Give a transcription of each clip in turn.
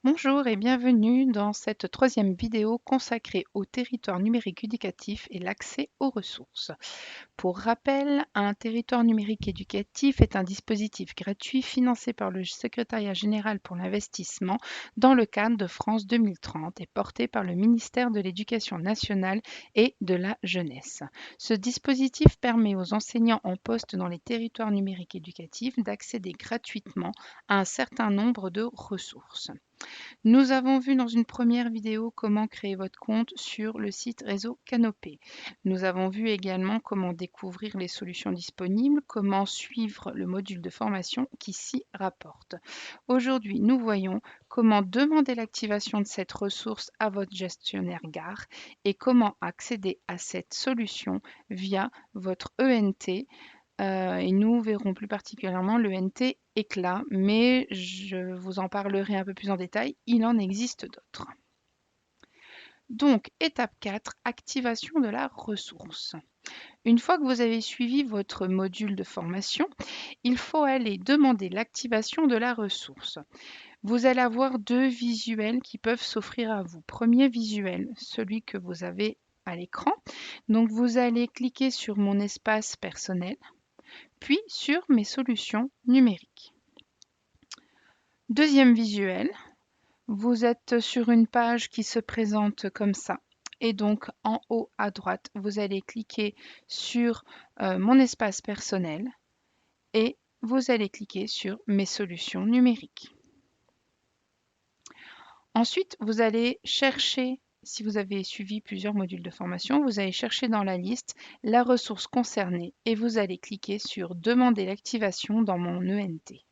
Bonjour et bienvenue dans cette troisième vidéo consacrée au territoire numérique éducatif et l'accès aux ressources. Pour rappel, un territoire numérique éducatif est un dispositif gratuit financé par le Secrétariat général pour l'investissement dans le cadre de France 2030 et porté par le ministère de l'Éducation nationale et de la jeunesse. Ce dispositif permet aux enseignants en poste dans les territoires numériques éducatifs d'accéder gratuitement à un certain nombre de ressources. Nous avons vu dans une première vidéo comment créer votre compte sur le site Réseau Canopé. Nous avons vu également comment découvrir les solutions disponibles, comment suivre le module de formation qui s'y rapporte. Aujourd'hui, nous voyons comment demander l'activation de cette ressource à votre gestionnaire gare et comment accéder à cette solution via votre ENT et nous verrons plus particulièrement l'ENT éclat, mais je vous en parlerai un peu plus en détail, il en existe d'autres. Donc, étape 4, activation de la ressource. Une fois que vous avez suivi votre module de formation, il faut aller demander l'activation de la ressource. Vous allez avoir deux visuels qui peuvent s'offrir à vous. Premier visuel, celui que vous avez à l'écran. Donc, vous allez cliquer sur mon espace personnel, puis sur mes solutions numériques. Deuxième visuel, vous êtes sur une page qui se présente comme ça. Et donc en haut à droite, vous allez cliquer sur mon espace personnel et vous allez cliquer sur mes solutions numériques. Ensuite, vous allez chercher, si vous avez suivi plusieurs modules de formation, vous allez chercher dans la liste la ressource concernée et vous allez cliquer sur Demander l'activation dans mon ENT.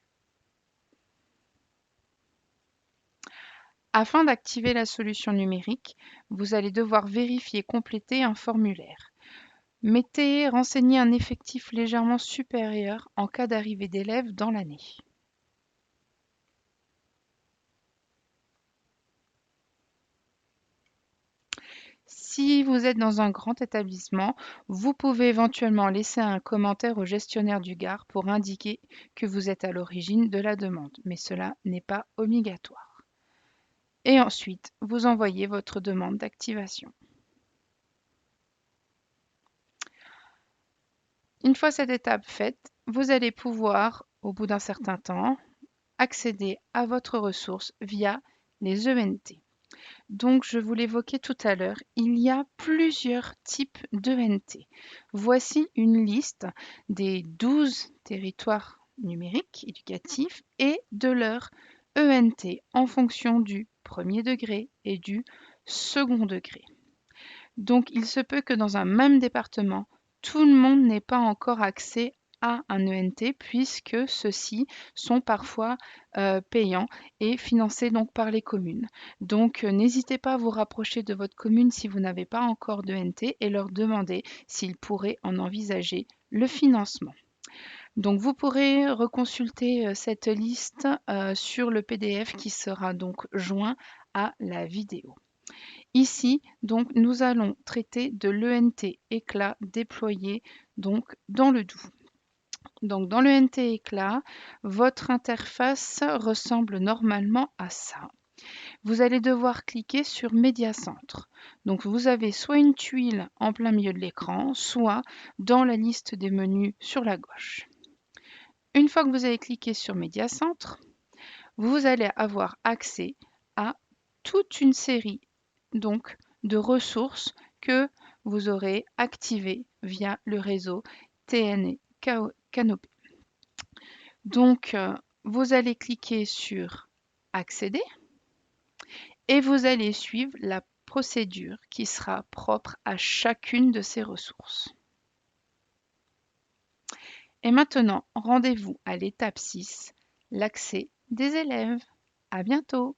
Afin d'activer la solution numérique, vous allez devoir vérifier et compléter un formulaire. Renseignez un effectif légèrement supérieur en cas d'arrivée d'élèves dans l'année. Si vous êtes dans un grand établissement, vous pouvez éventuellement laisser un commentaire au gestionnaire du gare pour indiquer que vous êtes à l'origine de la demande, mais cela n'est pas obligatoire. Et ensuite, vous envoyez votre demande d'activation. Une fois cette étape faite, vous allez pouvoir, au bout d'un certain temps, accéder à votre ressource via les ENT. Donc, je vous l'évoquais tout à l'heure, il y a plusieurs types d'ENT. Voici une liste des 12 territoires numériques éducatifs et de leur ENT en fonction du premier degré et du second degré. Donc, il se peut que dans un même département, tout le monde n'ait pas encore accès à un ENT puisque ceux-ci sont parfois payants et financés donc par les communes. Donc, n'hésitez pas à vous rapprocher de votre commune si vous n'avez pas encore d'ENT et leur demander s'ils pourraient en envisager le financement. Donc, vous pourrez reconsulter cette liste sur le PDF qui sera donc joint à la vidéo. Ici, donc, nous allons traiter de l'ENT éclat déployé donc, dans le Doubs. Donc, dans l'ENT éclat, votre interface ressemble normalement à ça. Vous allez devoir cliquer sur Médiacentre. Donc, vous avez soit une tuile en plein milieu de l'écran, soit dans la liste des menus sur la gauche. Une fois que vous avez cliqué sur Médiacentre, vous allez avoir accès à toute une série donc de ressources que vous aurez activées via le réseau TN Canopé. Donc, vous allez cliquer sur Accéder et vous allez suivre la procédure qui sera propre à chacune de ces ressources. Et maintenant, rendez-vous à l'étape 6, l'accès des élèves. À bientôt!